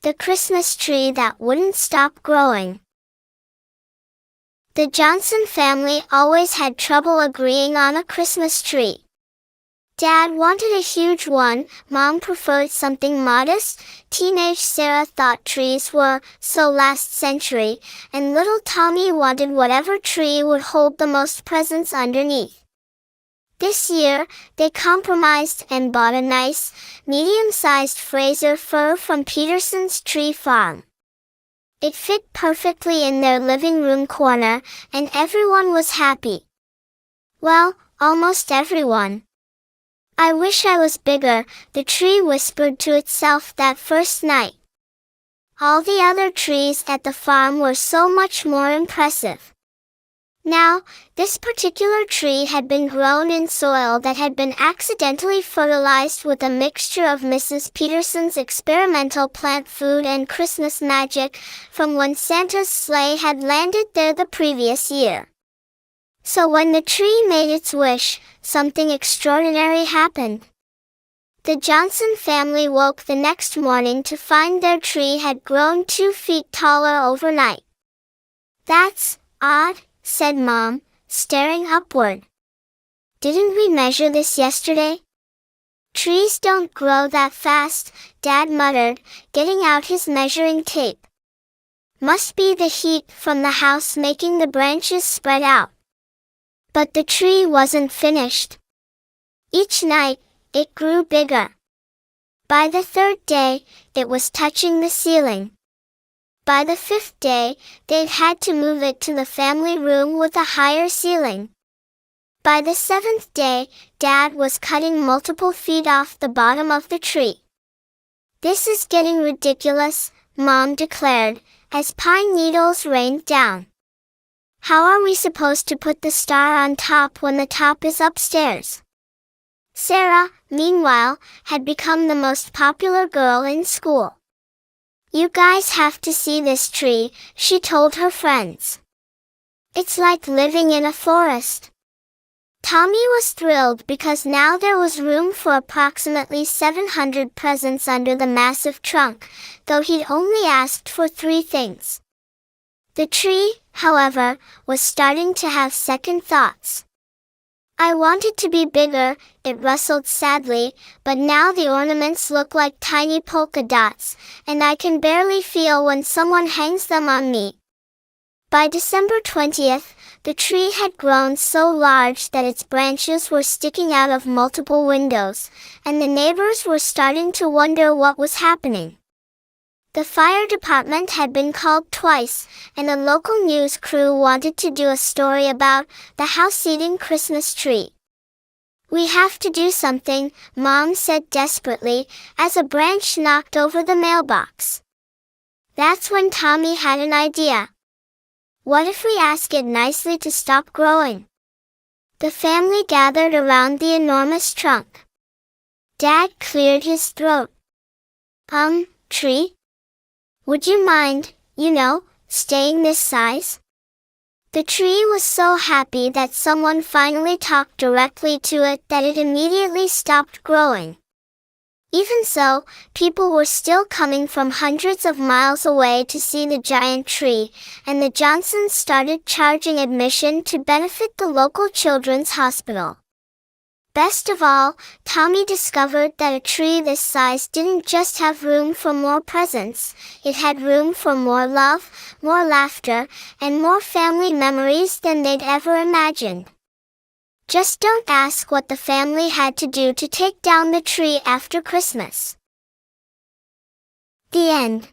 The Christmas tree that wouldn't stop growing. The Johnson family always had trouble agreeing on a Christmas tree. Dad wanted a huge one, Mom preferred something modest, teenage Sarah thought trees were so last century, and little Tommy wanted whatever tree would hold the most presents underneath. This year, they compromised and bought a nice, medium-sized Fraser fir from Peterson's Tree Farm. It fit perfectly in their living room corner, and everyone was happy. Well, almost everyone. "I wish I was bigger," the tree whispered to itself that first night. All the other trees at the farm were so much more impressive. Now, this particular tree had been grown in soil that had been accidentally fertilized with a mixture of Mrs. Peterson's experimental plant food and Christmas magic from when Santa's sleigh had landed there the previous year. So when the tree made its wish, something extraordinary happened. The Johnson family woke the next morning to find their tree had grown 2 feet taller overnight. "That's odd," said Mom, staring upward. "Didn't we measure this yesterday?" "Trees don't grow that fast," Dad muttered, getting out his measuring tape. "Must be the heat from the house making the branches spread out." But the tree wasn't finished. Each night, it grew bigger. By the 3rd day, it was touching the ceiling. By the 5th day, they'd had to move it to the family room with a higher ceiling. By the 7th day, Dad was cutting multiple feet off the bottom of the tree. "This is getting ridiculous," Mom declared, as pine needles rained down. "How are we supposed to put the star on top when the top is upstairs?" Sarah, meanwhile, had become the most popular girl in school. "You guys have to see this tree," she told her friends. "It's like living in a forest." Tommy was thrilled because now there was room for approximately 700 presents under the massive trunk, though he'd only asked for 3 things. The tree, however, was starting to have second thoughts. "I want it to be bigger," it rustled sadly, "but now the ornaments look like tiny polka dots, and I can barely feel when someone hangs them on me." By December 20th, the tree had grown so large that its branches were sticking out of multiple windows, and the neighbors were starting to wonder what was happening. The fire department had been called twice, and a local news crew wanted to do a story about the house-eating Christmas tree. "We have to do something," Mom said desperately, as a branch knocked over the mailbox. That's when Tommy had an idea. "What if we ask it nicely to stop growing?" The family gathered around the enormous trunk. Dad cleared his throat. Tree? Would you mind, staying this size?" The tree was so happy that someone finally talked directly to it that it immediately stopped growing. Even so, people were still coming from hundreds of miles away to see the giant tree, and the Johnsons started charging admission to benefit the local children's hospital. Best of all, Tommy discovered that a tree this size didn't just have room for more presents, it had room for more love, more laughter, and more family memories than they'd ever imagined. Just don't ask what the family had to do to take down the tree after Christmas. The end.